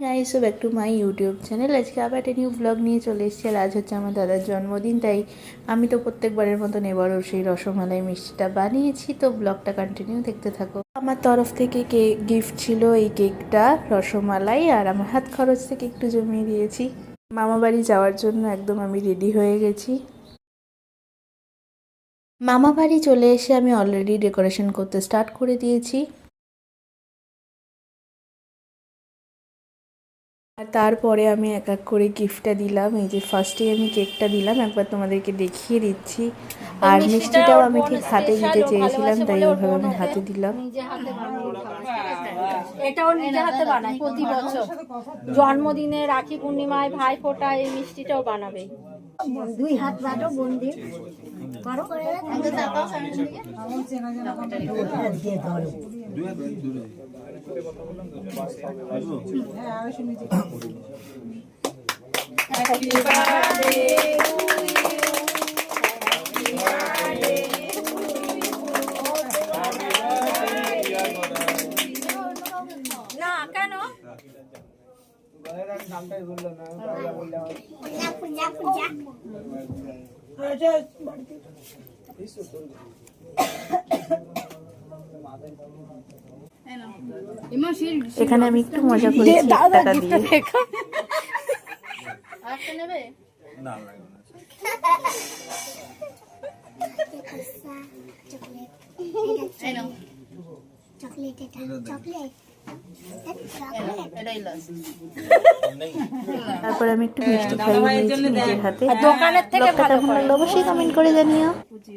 Guys, back to my YouTube channel. আজকে আবার একটা নিউ ব্লগ নিয়ে চলে এসেছি। আর আজ হচ্ছে আমার দাদার জন্মদিন, তাই আমি তো প্রত্যেকবারের মতন এবারও সেই রসমালাই মিষ্টিটা বানিয়েছি। তো ব্লগটা কন্টিনিউ দেখতে থাকো। আমার তরফ থেকে গিফট ছিল এই কেকটা, রসমালাই, আর আমার হাত খরচ থেকে একটু জমিয়ে দিয়েছি। মামা বাড়ি যাওয়ার জন্য একদম আমি রেডি হয়ে গেছি। মামা বাড়ি চলে এসে আমি অলরেডি ডেকোরেশন করতে স্টার্ট করে দিয়েছি। আর তারপরে আমি এক এক করে গিফটটা দিলাম। এই যে ফার্স্টে আমি কেকটা দিলাম, একবার তোমাদেরকে দেখিয়ে দিচ্ছি। আর মিষ্টিটাও আমি ঠিক হাতে দিতে চেয়েছিলাম, তাই ওইভাবে আমি হাতে দিলাম। এটাও নিজে হাতে বানায় প্রতি বছর জন্মদিনে, রাখি পূর্ণিমায়, ভাই ফোঁটায় এই মিষ্টিটাও বানাবে। দুই হাত বাটো বন্দি করো, না কেন এখানে আমি একটু মজা করেছি টাকা দিয়ে। তারপরে আমি একটু মিষ্টি খাইয়ে দিয়েছি নিজের হাতে। দোকানের থেকে ব্লগটা কেমন লাগলো অবশ্যই কমেন্ট করে জানিও।